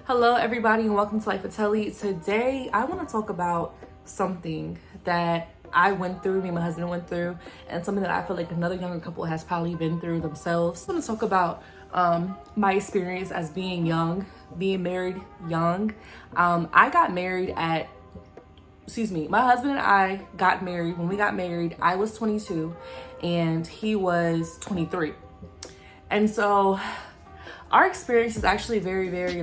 Hello everybody and welcome to Life with Telly. Today I want to talk about something that I went through, me and my husband went through, and something that I feel like another younger couple has probably been through themselves. I want to talk about my experience as being married young. I got married at, my husband and I got married. When we got married, I was 22 and he was 23. And so our experience is actually very, very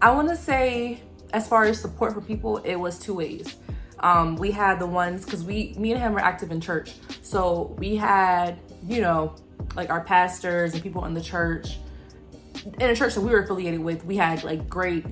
I want to say, as far as support for people, it was two ways. We had the ones, because me and him were active in church. So we had, our pastors and people in the church, in a church that we were affiliated with. We had great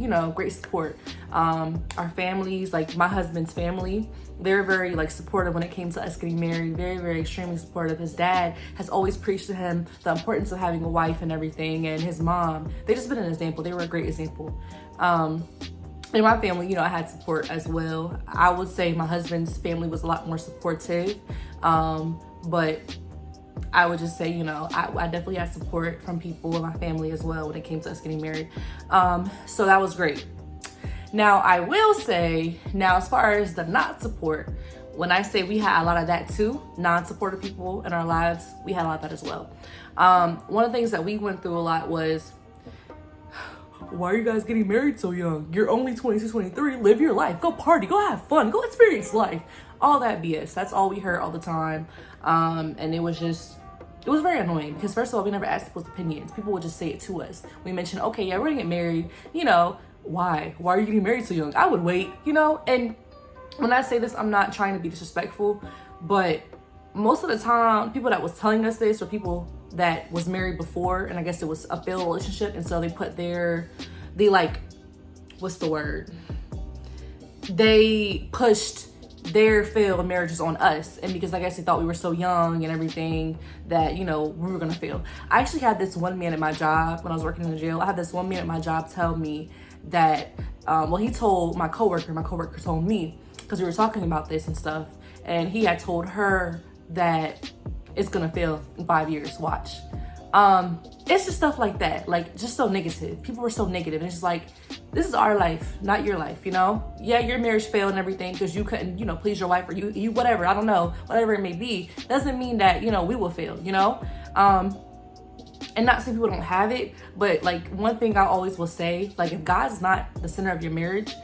support. Our families, my husband's family, they're very supportive when it came to us getting married. Very, very extremely supportive. His dad has always preached to him the importance of having a wife and everything. And his mom, they just been an example. They were a great example. In my family, I had support as well. I would say my husband's family was a lot more supportive. But I would just say, I definitely had support from people in my family as well when it came to us getting married. So that was great. Now, I will say, as far as the not support, when I say we had a lot of that too, non-supportive people in our lives, we had a lot of that as well. One of the things that we went through a lot was, why are you guys getting married so young? You're only 22, 23, live your life, go party, go have fun, go experience life. All that BS, that's all we heard all the time. And it was very annoying because first of all, we never asked people's opinions. People would just say it to us. We mentioned, okay, yeah, we're gonna get married, why are you getting married so young? I would wait, and when I say this, I'm not trying to be disrespectful, but most of the time, people that was telling us this were people that was married before, and I guess it was a failed relationship, and so they put they pushed their failed marriages on us, and because I guess they thought we were so young and everything that we were gonna fail. I actually had this one man at my job when I was working in the jail. I had this one man at my job tell me that he told my coworker told me, because we were talking about this and stuff, and he had told her that it's gonna fail in 5 years, watch. It's just stuff like that, just so negative. People were so negative, and it's just this is our life, not your life, Yeah, your marriage failed and everything because you couldn't, please your wife, or you whatever, I don't know, whatever it may be, doesn't mean that, we will fail, and not saying people don't have it, but one thing I always will say, if God's not the center of your marriage,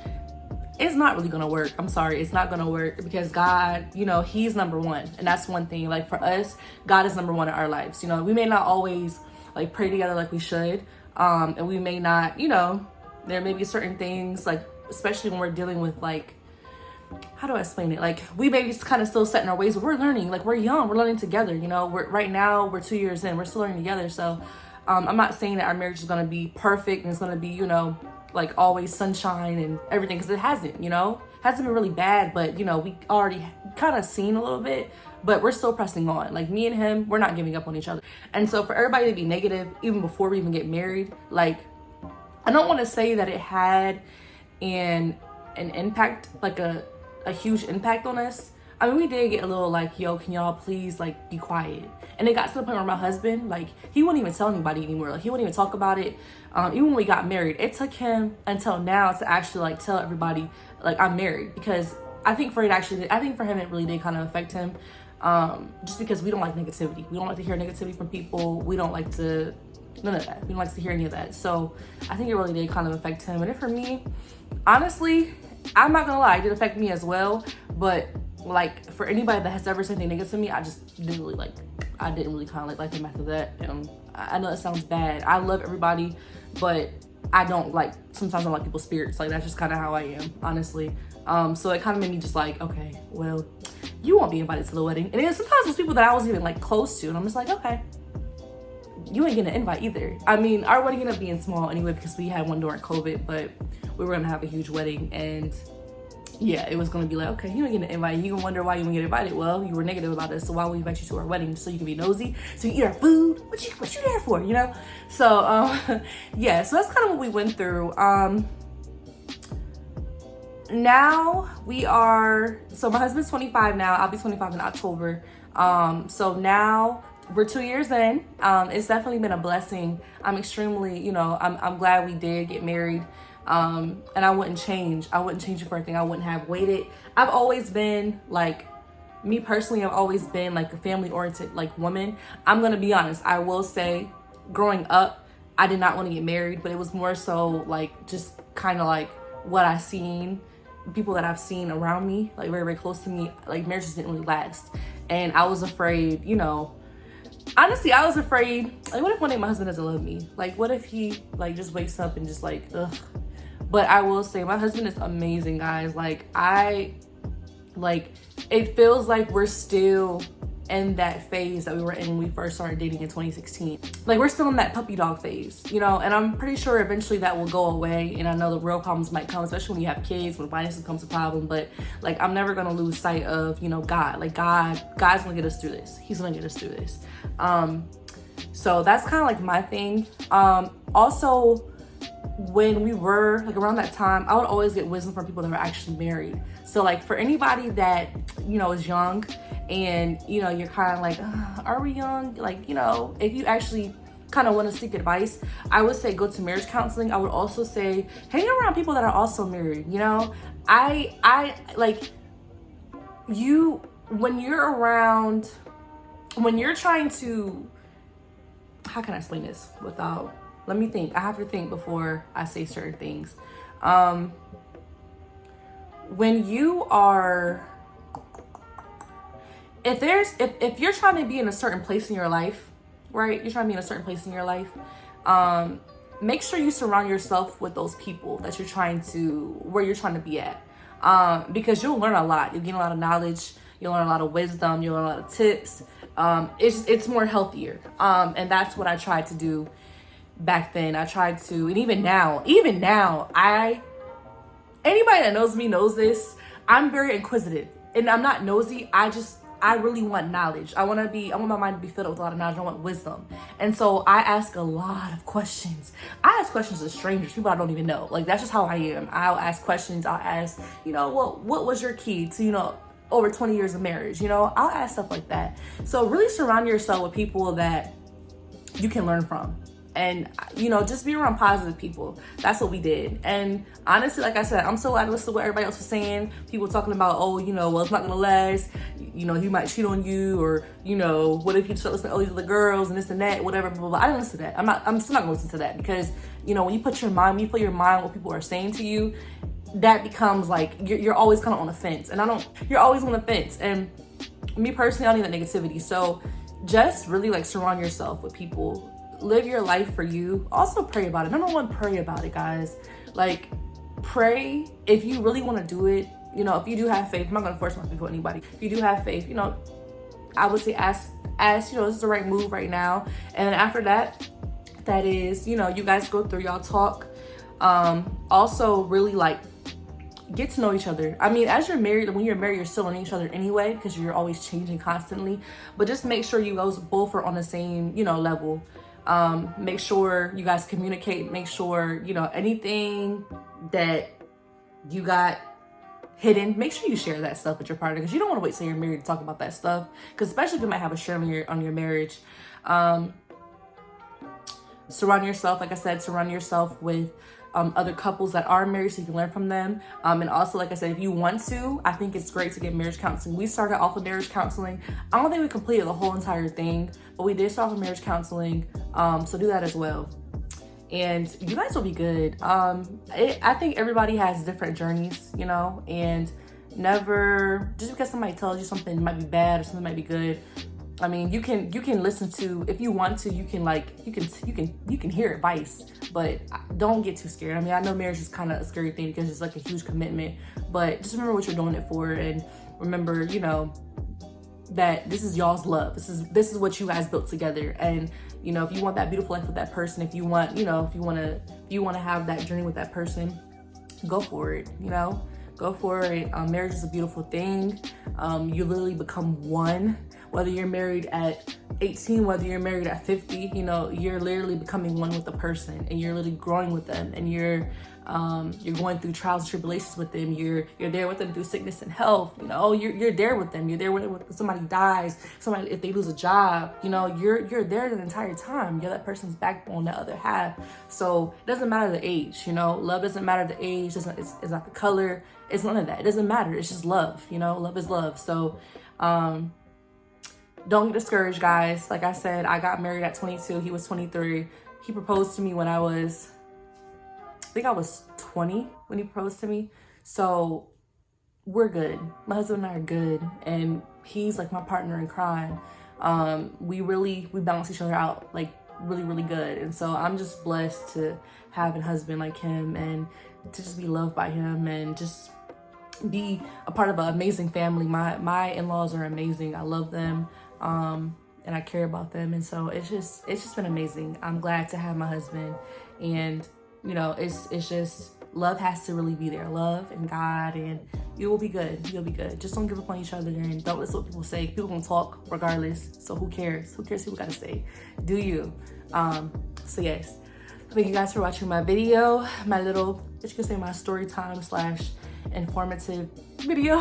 it's not really gonna work. I'm sorry, it's not gonna work, because God, he's number one. And that's one thing, for us, God is number one in our lives. We may not always pray together like we should. And we may not, there may be certain things, especially when we're dealing with how do I explain it? We may be kind of still set in our ways, but we're learning, we're young, we're learning together, right now we're 2 years in, we're still learning together. So I'm not saying that our marriage is gonna be perfect and it's gonna be, always sunshine and everything, because it hasn't, hasn't been really bad, but we already kind of seen a little bit, but we're still pressing on. Me and him, we're not giving up on each other. And so for everybody to be negative even before we even get married, I don't want to say that it had an impact, a huge impact on us. I mean, we did get a little yo, can y'all please be quiet? And it got to the point where my husband, he wouldn't even tell anybody anymore. He wouldn't even talk about it. Even when we got married, it took him until now to actually tell everybody I'm married, because I think for him it really did kind of affect him. Just because we don't like negativity. We don't like to hear negativity from people. We don't like to, none of that. We don't like to hear any of that. So I think it really did kind of affect him. And then for me, honestly, I'm not gonna lie, it did affect me as well. But for anybody that has ever said anything negative to me, I just didn't really I didn't really kind of like them after that. I know it sounds bad. I love everybody, but I don't sometimes I don't like people's spirits. That's just kind of how I am, honestly. So it kind of made me just okay, well, you won't be invited to the wedding. And then sometimes there's people that I wasn't even close to, and I'm just okay, you ain't getting an invite either. I mean, our wedding ended up being small anyway because we had one during COVID, but we were gonna have a huge wedding, and yeah, it was gonna be okay, you ain't getting an invite. You gonna wonder why you didn't get invited. Well, you were negative about it, so why would we invite you to our wedding? So you can be nosy, so you eat our food. What you there for, So yeah, so that's kind of what we went through. Now we are, so my husband's 25 now, I'll be 25 in October. So now we're 2 years in. It's definitely been a blessing. I'm extremely, I'm glad we did get married. And I wouldn't change it for anything. I wouldn't have waited. I've always been like, me personally, I've always been like a family oriented like woman. I'm gonna be honest. I will say, growing up, I did not want to get married, but it was more so like just kind of like what I seen, people that I've seen around me, like very, very close to me, like marriages didn't really last. And I was afraid, honestly, I was afraid, like, what if one day my husband doesn't love me? Like, what if he like just wakes up and just like, ugh. But I will say my husband is amazing, guys. It feels like we're still in that phase that we were in when we first started dating in 2016. Like, we're still in that puppy dog phase, and I'm pretty sure eventually that will go away. And I know the real problems might come, especially when you have kids, when finances becomes a problem. But like, I'm never gonna lose sight of, God. Like, God's gonna get us through this. He's gonna get us through this. So that's kind of like my thing. Also, when we were like around that time, I would always get wisdom from people that were actually married. So like, for anybody that is young and you're kind of like, are we young? Like, if you actually kind of want to seek advice, I would say go to marriage counseling. I would also say hang around people that are also married. I like you when you're trying to, how can I explain this without, let me think. I have to think before I say certain things. When you are, if you're trying to be in a certain place in your life, right? You're trying to be in a certain place in your life. Make sure you surround yourself with those people that where you're trying to be at. Because you'll learn a lot. You'll gain a lot of knowledge. You'll learn a lot of wisdom. You'll learn a lot of tips. It's more healthier. And that's what I tried to do back then. I tried to, and even now, anybody that knows me knows this. I'm very inquisitive, and I'm not nosy. I really want knowledge. I want my mind to be filled with a lot of knowledge. I want wisdom. And so I ask a lot of questions. I ask questions to strangers, people I don't even know. Like, that's just how I am. I'll ask questions. I'll ask, what was your key to, over 20 years of marriage? I'll ask stuff like that. So really surround yourself with people that you can learn from. And, just be around positive people. That's what we did. And honestly, like I said, I'm so glad to listen to what everybody else was saying. People talking about, well, it's not going to last. He might cheat on you, or, what if you start listening to all these other girls and this and that, whatever, blah, blah, blah. I didn't listen to that. I'm still not going to listen to that, because, when you fill your mind with what people are saying to you, that becomes like, you're always kind of on the fence. And you're always on the fence. And me personally, I don't need that negativity. So just really like surround yourself with people. Live your life for you. Also pray about it. Number one, pray about it, guys. Like, pray if you really want to do it. If you do have faith, I'm not going to force myself to anybody. If you do have faith, I would say ask, this is the right move right now. And then after that is, you guys go through, y'all talk. Also really like get to know each other. I mean, as you're married, when you're married, you're still learning each other anyway, because you're always changing constantly. But just make sure you guys both are on the same, level. Make sure you guys communicate. Make sure, anything that you got hidden, make sure you share that stuff with your partner, because you don't want to wait till you're married to talk about that stuff, because especially if you might have a share on your marriage. Surround yourself, like I said, with other couples that are married, so you can learn from them. And also, like I said, if you want to, I think it's great to get marriage counseling. We started off with marriage counseling. I don't think we completed the whole entire thing, but we did start with marriage counseling. So do that as well. And you guys will be good. I think everybody has different journeys, and never, just because somebody tells you something might be bad or something might be good, I mean, you can listen to, if you want to, you can hear advice, but don't get too scared. I mean, I know marriage is kind of a scary thing because it's like a huge commitment, but just remember what you're doing it for, and remember, that this is y'all's love. This is what you guys built together. And if you want that beautiful life with that person, if you want to have that journey with that person, go for it. Go for it. Marriage is a beautiful thing. You literally become one whether you're married at 18, whether you're married at 50, you know, you're literally becoming one with the person, and you're literally growing with them, and you're going through trials and tribulations with them. You're there with them through sickness and health. You know, you're there with them. You're there when somebody dies, somebody, if they lose a job, you know, you're there the entire time. You're that person's backbone, that other half. So it doesn't matter the age, you know, love doesn't matter the age. It's not the color. It's none of that. It doesn't matter. It's just love, you know, love is love. So, don't get discouraged, guys. Like I said, I got married at 22. He was 23. He proposed to me when I think I was 20 when he proposed to me. So we're good. My husband and I are good. And he's like my partner in crime. We balance each other out like really, really good. And so I'm just blessed to have a husband like him, and to just be loved by him, and just be a part of an amazing family. My in-laws are amazing. I love them. And I care about them. And so it's just been amazing. I'm glad to have my husband, and you know, it's just, love has to really be there. Love and God, and you will be good. You'll be good. Just don't give up on each other, and don't listen to what people say. People gonna talk regardless. So who cares? Who cares what people gotta say? Do you? So yes. Thank you guys for watching my video. My little, what you can say, my story time / informative video.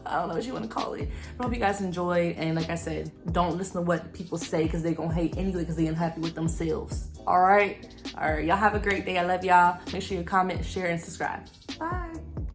I don't know what you want to call it. I hope you guys enjoyed. And like I said, don't listen to what people say, because they're gonna hate anyway, because they're unhappy with themselves. All right. Y'all have a great day. I love y'all. Make sure you comment, share, and subscribe. Bye.